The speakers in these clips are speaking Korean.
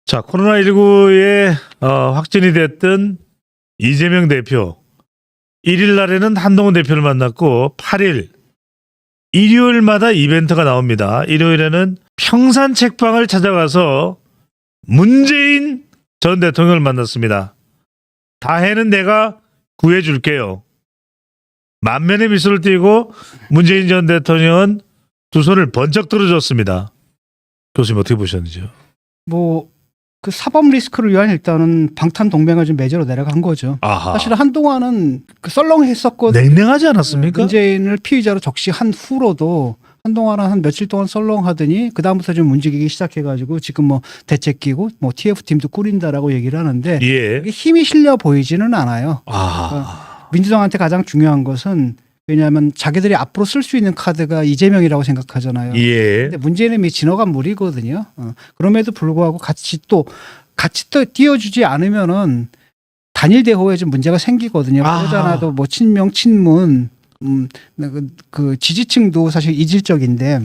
자, 코로나19에 확진이 됐던 이재명 대표. 1일 날에는 한동훈 대표를 만났고 8일 일요일마다 이벤트가 나옵니다. 일요일에는 평산 책방을 찾아가서 문재인 전 대통령을 만났습니다. 다해는 내가 구해줄게요. 만면의 미소를 띠고 문재인 전 대통령은 두 손을 번쩍 들어줬습니다. 교수님 어떻게 보셨는지요? 뭐 그 사법 리스크를 위한 일단은 방탄 동맹을 좀 매제로 내려간 거죠. 아하. 사실 한동안은 그 썰렁했었거든요. 냉랭하지 않았습니까? 문재인을 피의자로 적시한 후로도 한동안은 한 며칠 동안 썰렁하더니 그 다음부터 좀 움직이기 시작해가지고 지금 뭐 대책 끼고 뭐 TF 팀도 꾸린다라고 얘기를 하는데 예. 이게 힘이 실려 보이지는 않아요. 아. 민주당한테 가장 중요한 것은 왜냐하면 자기들이 앞으로 쓸 수 있는 카드가 이재명이라고 생각하잖아요. 예. 근데 문제는 이미 지나간 물이거든요. 그럼에도 불구하고 같이 또 띄워주지 않으면은 단일 대호에 좀 문제가 생기거든요. 아. 그러잖아도 뭐 친명 친문 그 지지층도 사실 이질적인데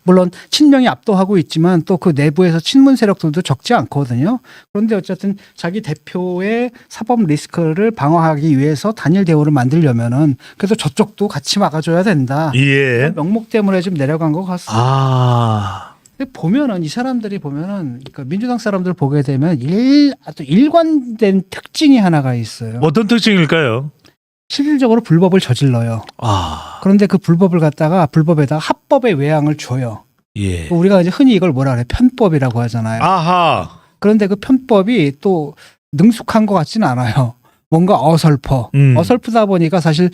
물론 친명이 압도하고 있지만 또 그 내부에서 친문 세력들도 적지 않거든요. 그런데 어쨌든 자기 대표의 사법 리스크를 방어하기 위해서 단일 대우를 만들려면은 그래서 저쪽도 같이 막아줘야 된다. 예. 명목 때문에 좀 내려간 것 같습니다. 아. 근데 보면은 이 사람들이 보면은 그러니까 민주당 사람들 보게 되면 아주 일관된 특징이 하나가 있어요. 어떤 특징일까요? 실질적으로 불법을 저질러요. 아. 그런데 그 불법을 갖다가 불법에다가 합법의 외양을 줘요. 예. 우리가 이제 흔히 이걸 뭐라 그래? 편법이라고 하잖아요. 아하. 그런데 그 편법이 또 능숙한 것 같지는 않아요. 뭔가 어설퍼. 어설프다 보니까 사실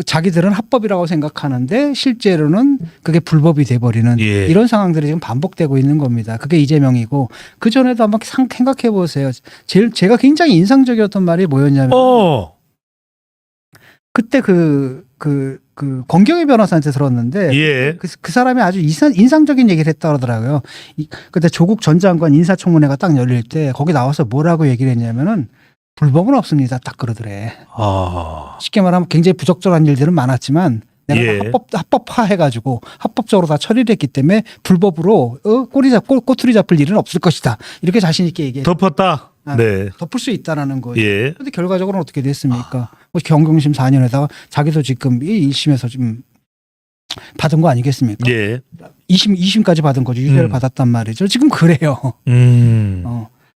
자기들은 합법이라고 생각하는데 실제로는 그게 불법이 돼버리는 예. 이런 상황들이 지금 반복되고 있는 겁니다. 그게 이재명이고 그 전에도 한번 생각해 보세요. 제가 굉장히 인상적이었던 말이 뭐였냐면 그때 그 권경희 변호사한테 들었는데 예. 그 사람이 아주 인상적인 얘기를 했다 그러더라고요. 그때 조국 전 장관 인사청문회가 딱 열릴 때 거기 나와서 뭐라고 얘기를 했냐면은 불법은 없습니다. 딱 그러더래. 아. 쉽게 말하면 굉장히 부적절한 일들은 많았지만 내가 예. 합법화해가지고 합법적으로 다 처리를 했기 때문에 불법으로 꼬투리 잡을 일은 없을 것이다. 이렇게 자신 있게 얘기해요. 덮었다. 네. 덮을 수 있다라는 거예요. 예. 그런데 결과적으로는 어떻게 됐습니까? 뭐 경경심 4년에다가 자기도 지금 1심에서 지금 받은 거 아니겠습니까? 예. 2심까지 받은 거죠. 유죄를 받았단 말이죠. 지금 그래요.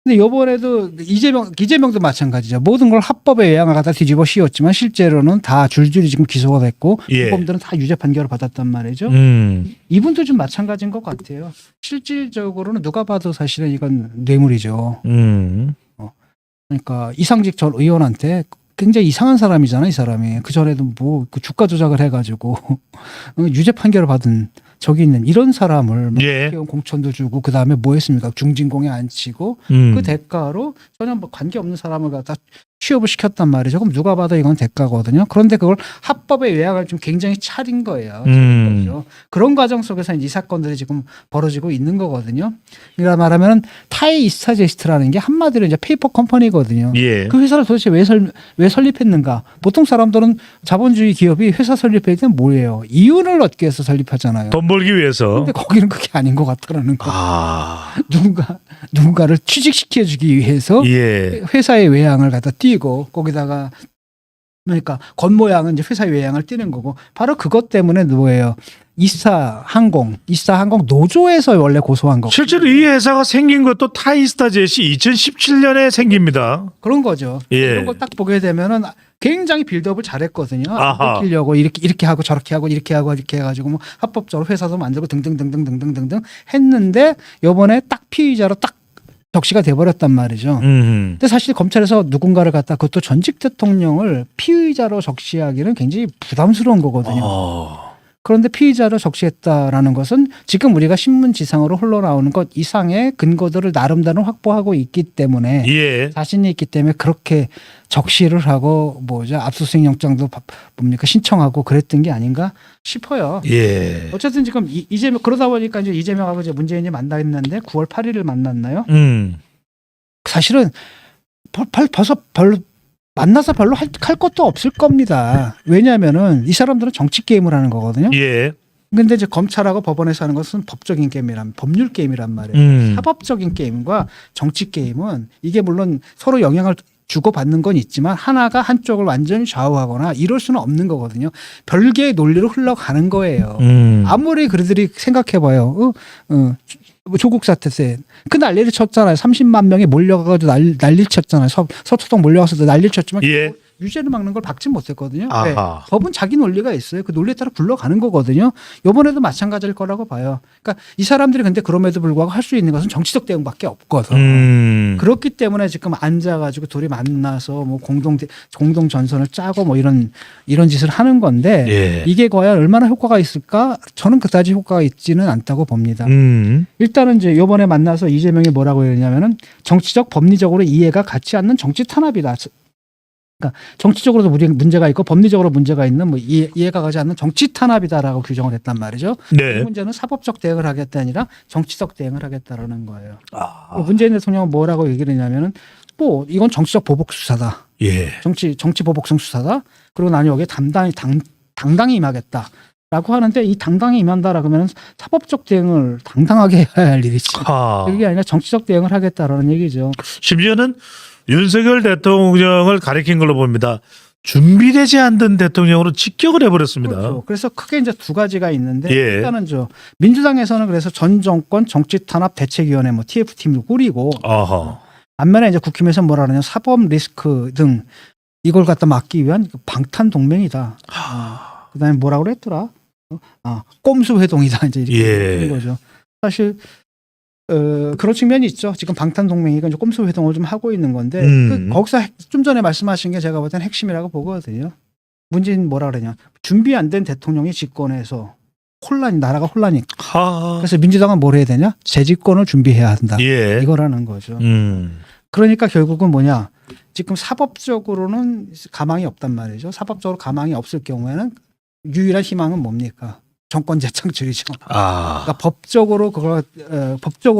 근데 이번에도 이재명도 마찬가지죠. 모든 걸 합법에 외양을 갖다 뒤집어 씌웠지만 실제로는 다 줄줄이 지금 기소가 됐고 예. 공범들은 다 유죄 판결을 받았단 말이죠. 이분도 좀 마찬가지인 것 같아요. 실질적으로는 누가 봐도 사실은 이건 뇌물이죠. 그러니까 이상직 전 의원한테 굉장히 이상한 사람이잖아, 이 사람이. 그 전에도 뭐 그 주가 조작을 해가지고 유죄 판결을 받은 적이 있는 이런 사람을 예. 공천도 주고 그 다음에 뭐 했습니까? 중진공에 앉히고 그 대가로 전혀 뭐 관계 없는 사람을 갖다 취업을 시켰단 말이죠. 그럼 누가 봐도 이건 대가거든요. 그런데 그걸 합법의 외양을 좀 굉장히 차린 거예요. 그런 과정 속에서 이 사건들이 지금 벌어지고 있는 거거든요. 그러니까 말하면 타이 이스타제스트라는 게 한마디로 이제 페이퍼 컴퍼니거든요. 예. 그 회사를 도대체 왜 설립했는가? 보통 사람들은 자본주의 기업이 회사 설립할 때는 뭐예요? 이윤을 얻기 위해서 설립하잖아요. 돈 벌기 위해서. 근데 거기는 그게 아닌 것 같다라는 거. 아. 누군가를 취직시켜주기 위해서 예. 회사의 외양을 갖다 띄고 거기다가 그러니까 겉모양은 이제 회사의 외양을 띄는 거고 바로 그것 때문에 뭐예요? 이스타항공 노조에서 원래 고소한 거. 실제로 이 회사가 생긴 것도 타이스타젯이 2017년에 생깁니다. 그런 거죠. 예. 그런 걸 딱 보게 되면은 굉장히 빌드업을 잘했거든요. 아하. 먹히려고 이렇게 하고 저렇게 하고 이렇게 해가지고 뭐 합법적으로 회사도 만들고 등등등등등등등 했는데 이번에 딱 피의자로 딱 적시가 돼버렸단 말이죠. 근데 사실 검찰에서 누군가를 갖다 그것도 전직 대통령을 피의자로 적시하기는 굉장히 부담스러운 거거든요. 그런데 피의자로 적시했다라는 것은 지금 우리가 신문지상으로 흘러나오는 것 이상의 근거들을 나름대로 확보하고 있기 때문에 예. 자신이 있기 때문에 그렇게 적시를 하고 압수수색 영장도 신청하고 그랬던 게 아닌가 싶어요. 예. 어쨌든 지금 이재명 그러다 보니까 이제 이재명하고 이제 문재인이 만나했는데 9월 8일을 만났나요? 사실은 벌써 만나서 별로 할 것도 없을 겁니다. 왜냐하면은 이 사람들은 정치 게임을 하는 거거든요. 예. 근데 이제 검찰하고 법원에서 하는 것은 법적인 게임이란 법률 게임이란 말이에요. 사법적인 게임과 정치 게임은 이게 물론 서로 영향을 주고받는 건 있지만 하나가 한쪽을 완전히 좌우하거나 이럴 수는 없는 거거든요. 별개의 논리로 흘러가는 거예요. 아무리 그들이 생각해봐요. 조국 사태 때 그 난리를 쳤잖아요. 30만 명이 몰려가지고 난리를 쳤잖아요. 서초동 몰려가서 난리를 쳤지만 예. 유죄를 막는 걸 막지 못했거든요. 아하. 네. 법은 자기 논리가 있어요. 그 논리에 따라 굴러가는 거거든요. 이번에도 마찬가지일 거라고 봐요. 그러니까 이 사람들이 근데 그럼에도 불구하고 할 수 있는 것은 정치적 대응밖에 없거든. 그렇기 때문에 지금 앉아가지고 둘이 만나서 뭐 공동 전선을 짜고 뭐 이런 짓을 하는 건데 예. 이게 과연 얼마나 효과가 있을까? 저는 그다지 효과가 있지는 않다고 봅니다. 일단은 이제 이번에 만나서 이재명이 뭐라고 했냐면은 정치적 법리적으로 이해가 갖지 않는 정치 탄압이다. 그러니까 정치적으로도 문제가 있고 법리적으로 문제가 있는 뭐 이해가 가지 않는 정치 탄압이다라고 규정을 했단 말이죠. 네. 이 문제는 사법적 대응을 하겠다 아니라 정치적 대응을 하겠다라는 거예요. 문재인 대통령은 뭐라고 얘기를 했냐면은 뭐 이건 정치적 보복 수사다. 예. 정치 보복성 수사다. 그리고 나는 여기에 당당히 임하겠다. 라고 하는데 이 당당히 임한다라고 하면 사법적 대응을 당당하게 해야 할 일이지. 그게 아니라 정치적 대응을 하겠다라는 얘기죠. 심지어는 윤석열 대통령을 가리킨 걸로 봅니다. 준비되지 않던 대통령으로 직격을 해버렸습니다. 그렇죠. 그래서 크게 이제 두 가지가 있는데 예. 일단은 민주당에서는 그래서 전 정권 정치탄압 대책위원회 뭐 TF팀을 꾸리고 반면에 이제 국힘에서 뭐라 그러냐 사법 리스크 등 이걸 갖다 막기 위한 방탄 동맹이다. 그다음에 뭐라고 그랬더라? 꼼수 회동이다 이제 이렇게 하는 거죠. 사실 그런 측면이 있죠. 지금 방탄 동맹이가 이제 꼼수 회동을 좀 하고 있는 건데 거기서 좀 전에 말씀하신 게 제가 볼 때는 핵심이라고 보거든요. 문재인 뭐라 그러냐 준비 안 된 대통령이 집권해서 나라가 혼란이. 그래서 민주당은 뭘 해야 되냐? 재집권을 준비해야 한다. 예. 이거라는 거죠. 그러니까 결국은 뭐냐? 지금 사법적으로는 가망이 없단 말이죠. 사법적으로 가망이 없을 경우에는 유일한 희망은 뭡니까? 정권 재창출이죠. 그러니까 법적으로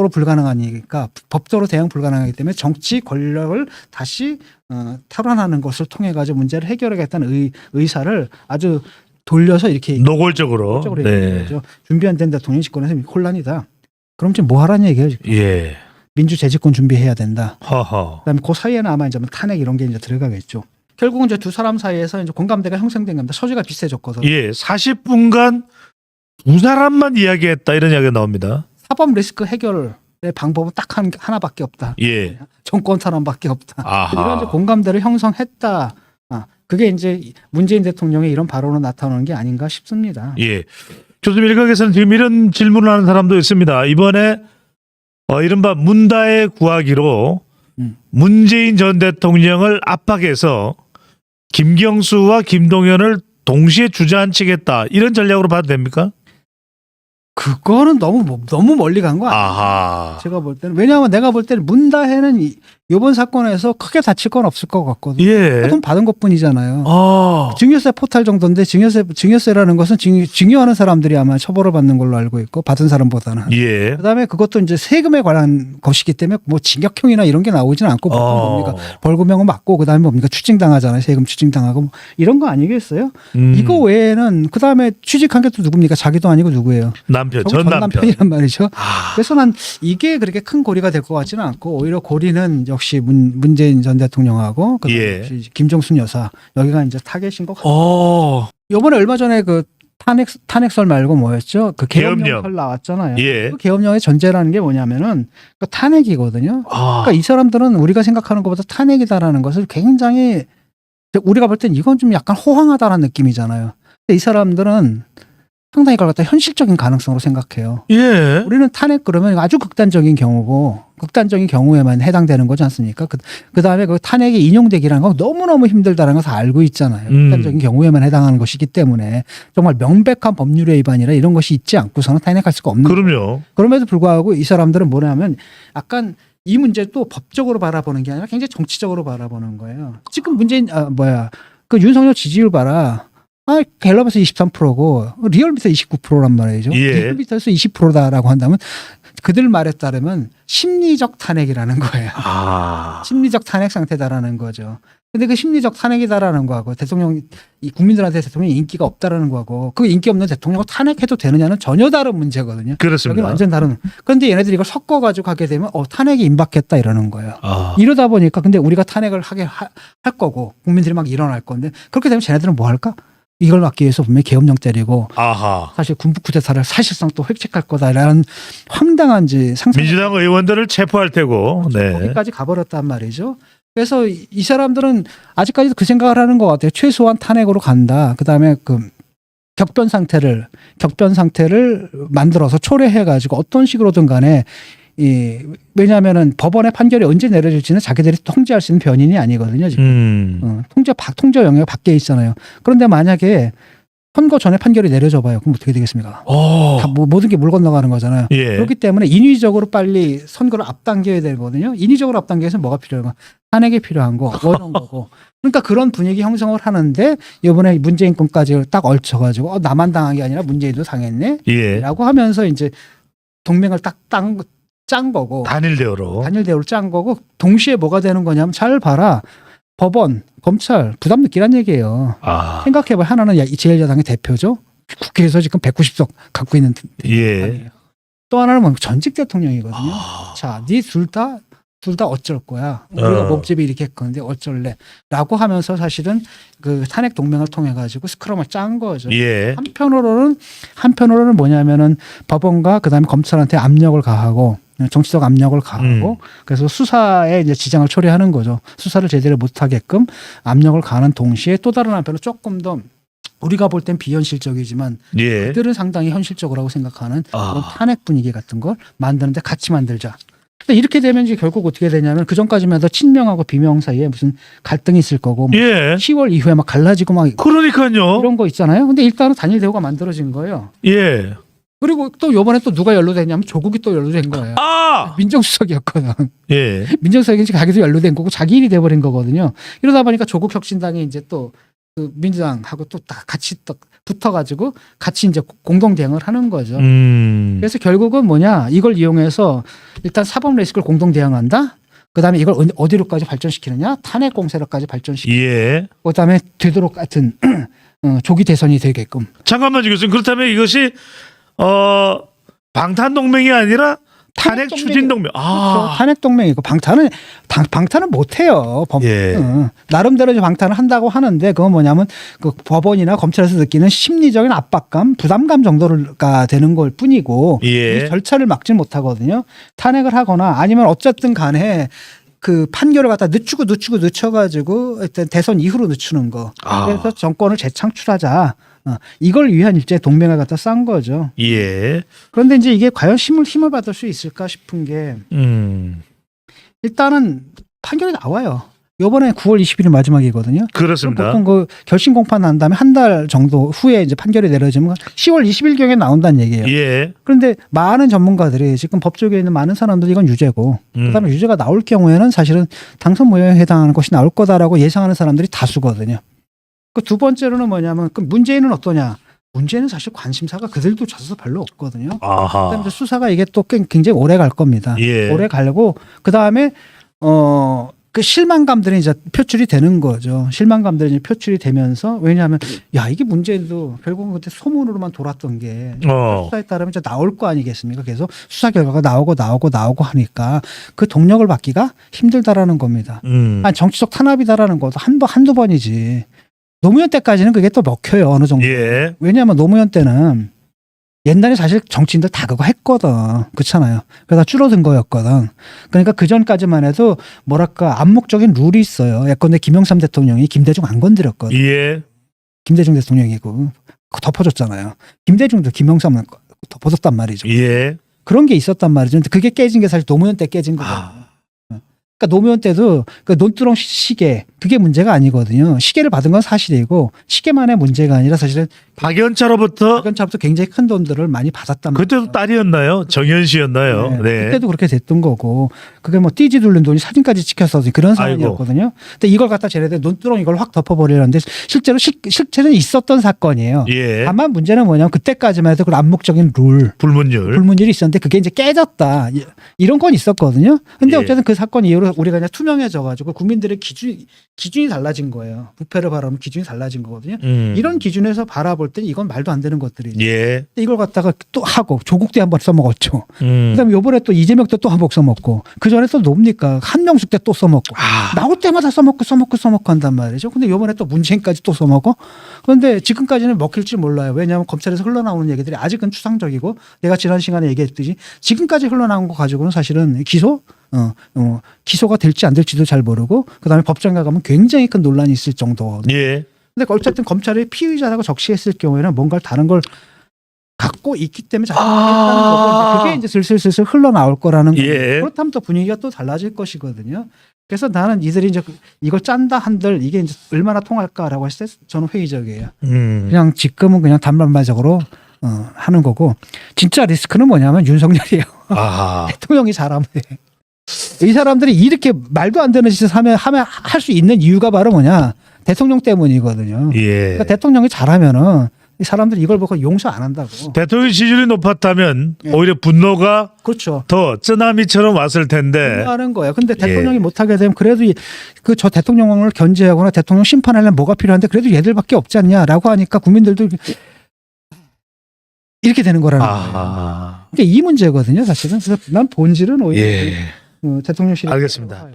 불가능하니까 법적으로 대응 불가능하기 때문에 정치 권력을 다시 탈환하는 것을 통해 가지고 문제를 해결하겠다는 의사를 아주 돌려서 이렇게 노골적으로 네. 준비 안 된 대통령 집권에서 혼란이다. 그럼 지금 뭐 하라는 얘기예요 지금? 예. 민주 재집권 준비해야 된다. 허허. 그다음에 그 사이에는 아마 이제 탄핵 이런 게 이제 들어가겠죠. 결국은 이제 두 사람 사이에서 이제 공감대가 형성된 겁니다. 소지가 비슷해졌거든요. 예. 40분간 두 사람만 이야기했다 이런 이야기가 나옵니다. 사법 리스크 해결의 방법은 딱 하나밖에 없다. 예. 정권 탄압밖에 없다. 아하. 이런 이제 공감대를 형성했다. 그게 이제 문재인 대통령의 이런 발언으로 나타나는 게 아닌가 싶습니다. 예. 교수님 일각에서는 지금 이런 질문을 하는 사람도 있습니다. 이번에 이른바 문다의 구하기로 문재인 전 대통령을 압박해서 김경수와 김동연을 동시에 주저앉히겠다 이런 전략으로 봐도 됩니까? 그거는 너무 멀리 간 거 아니에요? 아하. 제가 볼 때는 왜냐하면 내가 볼 때는 문다혜는 이번 사건에서 크게 다칠 건 없을 것 같거든요. 예. 돈 받은 것뿐이잖아요. 아. 증여세 포탈 정도인데 증여세라는 것은 증여하는 사람들이 아마 처벌을 받는 걸로 알고 있고 받은 사람보다는. 예. 그다음에 그것도 이제 세금에 관한 것이기 때문에 뭐 징역형이나 이런 게 나오지는 않고 보통 뭡니까 벌금형은 맞고 그다음에 뭡니까 추징당하잖아요. 세금 추징당하고 뭐 이런 거 아니겠어요? 이거 외에는 그다음에 취직한 게 또 누굽니까? 자기도 아니고 누구예요? 전 남편. 남편이란 말이죠. 그래서 난 이게 그렇게 큰 고리가 될 것 같지는 않고 오히려 고리는 역시 문재인 전 대통령하고 예. 김정순 여사 여기가 이제 타겟인 것 같아요. 이번에 얼마 전에 그 탄핵설 말고 뭐였죠? 그 계엄령설 나왔잖아요. 예. 그 계엄령의 전제라는 게 뭐냐면은 그 탄핵이거든요. 그러니까 이 사람들은 우리가 생각하는 것보다 탄핵이다라는 것을 굉장히 우리가 볼 땐 이건 좀 약간 호황하다라는 느낌이잖아요. 근데 이 사람들은 상당히 그걸 갖다 현실적인 가능성으로 생각해요. 예. 우리는 탄핵 그러면 아주 극단적인 경우고 극단적인 경우에만 해당되는 거지 않습니까? 그다음에 그 탄핵이 인용되기라는 건 너무너무 힘들다는 걸 다 알고 있잖아요. 극단적인 경우에만 해당하는 것이기 때문에 정말 명백한 법률의 위반이라 이런 것이 있지 않고서는 탄핵할 수가 없는 거예요. 그럼요. 그럼에도 불구하고 이 사람들은 뭐냐면 약간 이 문제도 법적으로 바라보는 게 아니라 굉장히 정치적으로 바라보는 거예요. 지금 문재인 그 윤석열 지지율 봐라. 갤럽에서 23%고 리얼미터 29%란 말이죠. 예. 리얼미터에서 20%다라고 한다면 그들 말에 따르면 심리적 탄핵이라는 거예요. 심리적 탄핵 상태다라는 거죠. 근데 그 심리적 탄핵이다라는 거하고 이 국민들한테 대통령이 인기가 없다라는 거하고 그 인기 없는 대통령을 탄핵해도 되느냐는 전혀 다른 문제거든요. 그렇습니다. 여기는 완전 다른. 그런데 얘네들이 이걸 섞어가지고 하게 되면 탄핵이 임박했다 이러는 거예요. 이러다 보니까 근데 우리가 탄핵을 할 거고 국민들이 막 일어날 건데 그렇게 되면 쟤네들은 뭐 할까? 이걸 막기 위해서 분명히 계엄령 때리고 사실 군부 쿠데타를 사실상 또 획책할 거다라는 황당한 상상. 민주당 의원들을 체포할 테고. 네. 거기까지 가버렸단 말이죠. 그래서 이 사람들은 아직까지도 그 생각을 하는 것 같아요. 최소한 탄핵으로 간다. 그다음에 그 격변 상태를 만들어서 초래해가지고 어떤 식으로든 간에 왜냐하면은 법원의 판결이 언제 내려질지는 자기들이 통제할 수 있는 변인이 아니거든요. 지금 통제 영역 밖에 있잖아요. 그런데 만약에 선거 전에 판결이 내려져 봐요. 그럼 어떻게 되겠습니까? 다 모든 게 물 건너가는 거잖아요. 예. 그렇기 때문에 인위적으로 빨리 선거를 앞당겨야 되거든요. 인위적으로 앞당겨서 뭐가 필요한가? 탄핵이 필요한 거, 어려운 거고. 그러니까 그런 분위기 형성을 하는데 이번에 문재인 건까지 딱 얽혀가지고 나만 당한 게 아니라 문재인도 당했네? 예. 라고 하면서 이제 동맹을 딱 짠 거고. 단일 대우로 짠 거고 동시에 뭐가 되는 거냐면 잘 봐라. 법원, 검찰 부담 느끼란 얘기예요. 생각해봐. 하나는 제1야당의 대표죠. 국회에서 지금 190석 갖고 있는 예. 또 하나는 뭐 전직 대통령이거든요. 자, 네 둘 다 어쩔 거야. 우리가 몸집이 이렇게 했건데 어쩔래? 라고 하면서 사실은 그 탄핵 동맹을 통해 가지고 스크럼을 짠 거죠. 예. 한편으로는 뭐냐면은 법원과 그다음에 검찰한테 압력을 가하고 정치적 압력을 가하고 그래서 수사에 이제 지장을 초래하는 거죠. 수사를 제대로 못하게끔 압력을 가하는 동시에 또 다른 한편으로 조금 더 우리가 볼 땐 비현실적이지만 예. 그들은 상당히 현실적이라고 생각하는 그런 탄핵 분위기 같은 걸 만드는데 같이 만들자. 근데 이렇게 되면 이제 결국 어떻게 되냐면 그 전까지만 해도 친명하고 비명 사이에 무슨 갈등이 있을 거고 뭐 예. 10월 이후에 막 갈라지고 막 그러니까요. 이런 거 있잖아요. 근데 일단은 단일 대우가 만들어진 거예요. 예. 그리고 또 이번에 또 누가 연루됐냐면 조국이 또 연루된 거예요. 민정수석이었거든. 예. 민정수석이 자기도 연루된 거고 자기 일이 돼버린 거거든요. 이러다 보니까 조국 혁신당이 이제 또 그 민주당하고 또 다 같이 또 붙어가지고 같이 이제 공동 대응을 하는 거죠. 그래서 결국은 뭐냐 이걸 이용해서 일단 사법 레이스를 공동 대응한다. 그다음에 이걸 어디로까지 발전시키느냐 탄핵 공세로까지 발전시키고 예. 그다음에 되도록 같은 조기 대선이 되게끔. 잠깐만요, 교수님. 그렇다면 이것이 방탄 동맹이 아니라 탄핵 추진 동맹. 그렇죠. 탄핵 동맹이고 방탄은 못해요. 예. 나름대로 이제 방탄을 한다고 하는데 그건 뭐냐면 그 법원이나 검찰에서 느끼는 심리적인 압박감, 부담감 정도가 되는 걸 뿐이고 예. 이 절차를 막지 못하거든요. 탄핵을 하거나 아니면 어쨌든 간에 그 판결을 갖다 늦춰가지고 일단 대선 이후로 늦추는 거. 그래서 정권을 재창출하자. 이걸 위한 일제 동맹을 갖다 싼 거죠. 예. 그런데 이제 이게 과연 힘을 받을 수 있을까 싶은 게 일단은 판결이 나와요. 이번에 9월 20일이 마지막이거든요. 그렇습니다. 보통 그 결심 공판 난 다음에 한 달 정도 후에 이제 판결이 내려지면 10월 20일경에 나온다는 얘기예요. 예. 그런데 많은 전문가들이 지금 법조계에 있는 많은 사람들이 이건 유죄고 그다음에 유죄가 나올 경우에는 사실은 당선 무효에 해당하는 것이 나올 거다라고 예상하는 사람들이 다수거든요. 그 두 번째로는 뭐냐면 그 문재인은 어떠냐? 문제는 사실 관심사가 그들도 져서 별로 없거든요. 그다음에 수사가 이게 또 굉장히 오래 갈 겁니다. 예. 오래 가고 그다음에 그 실망감들이 이제 표출이 되는 거죠. 실망감들이 이제 표출이 되면서 왜냐하면 야 이게 문제도 결국은 그때 소문으로만 돌았던 게 수사에 따르면 이제 나올 거 아니겠습니까? 그래서 수사 결과가 나오고 하니까 그 동력을 받기가 힘들다라는 겁니다. 아니, 정치적 탄압이다라는 것도 한두 번이지. 노무현 때까지는 그게 또 먹혀요 어느 정도. 예. 왜냐하면 노무현 때는 옛날에 사실 정치인들 다 그거 했거든. 그렇잖아요. 그러다 줄어든 거였거든. 그러니까 그 전까지만 해도 뭐랄까 암묵적인 룰이 있어요. 예컨대 김영삼 대통령이 김대중 안 건드렸거든. 예. 김대중 대통령이고 덮어줬잖아요. 김대중도 김영삼은 덮어줬단 말이죠. 예. 그런 게 있었단 말이죠. 근데 그게 깨진 게 사실 노무현 때 깨진 거거든요. 그러니까 노무현 때도 그 논두렁 시계 그게 문제가 아니거든요. 시계를 받은 건 사실이고 시계만의 문제가 아니라 사실은 박연차로부터 박연차부터 굉장히 큰 돈들을 많이 받았단 말이에요. 그때도 딸이었나요? 정연 씨였나요? 네. 그때도 그렇게 됐던 거고 그게 뭐 띠지 둘린 돈이 사진까지 찍혔어 그런 상황이었거든요. 근데 이걸 갖다 쟤네들 논두렁 이걸 확 덮어버리려는데 실제는 있었던 사건이에요. 예. 다만 문제는 뭐냐면 그때까지만 해도 그 암묵적인 불문율이 있었는데 그게 이제 깨졌다 이런 건 있었거든요. 근데 예. 어쨌든 그 사건 이후로 우리가 그냥 투명해져가지고 국민들의 기준이 달라진 거예요. 부패를 바라보면 기준이 달라진 거거든요. 이런 기준에서 바라볼 때 이건 말도 안 되는 것들이죠. 예. 근데 이걸 갖다가 또 하고 조국 때 한 번 써먹었죠. 음. 그다음에 요번에 또 이재명 때 또 한 번 써먹고 그 전에 또 뭡니까 한명숙 때 또 써먹고 나올 때마다 써먹고 한단 말이죠. 근데 요번에 또 문재인까지 또 써먹어. 그런데 지금까지는 먹힐지 몰라요. 왜냐하면 검찰에서 흘러나오는 얘기들이 아직은 추상적이고 내가 지난 시간에 얘기했듯이 지금까지 흘러나온 거 가지고는 사실은 기소가 될지 안 될지도 잘 모르고 그다음에 법정에 가면 굉장히 큰 논란이 있을 정도. 예. 근데 어쨌든 검찰이 피의자라고 적시했을 경우에는 뭔가를 다른 걸 갖고 있기 때문에 작성했다는 거고 그게 이제 슬슬 흘러나올 거라는 거예요. 예. 그렇다면 또 분위기가 또 달라질 것이거든요. 그래서 나는 이들이 이제 이걸 짠다 한들 이게 이제 얼마나 통할까라고 했을 때 저는 회의적이에요. 그냥 지금은 그냥 단말말적으로 하는 거고 진짜 리스크는 뭐냐면 윤석열이에요. 대통령이 잘하면 돼. 이 사람들이 이렇게 말도 안 되는 짓을 하면 할 수 있는 이유가 바로 뭐냐 대통령 때문이거든요. 예. 그러니까 대통령이 잘하면은 이 사람들이 이걸 보고 용서 안 한다고. 대통령 지지율이 높았다면 예. 오히려 분노가 그렇죠. 더 쓰나미처럼 왔을 텐데. 하는 거예요. 근데 대통령이 예. 못하게 되면 그래도 그 저 대통령을 견제하거나 대통령 심판하려면 뭐가 필요한데 그래도 얘들밖에 없지 않냐라고 하니까 국민들도 이렇게 되는 거라는 거예요. 아. 그러니까 이 문제거든요, 사실은. 그래서 난 본질은 오히려 예. 대통령실 알겠습니다.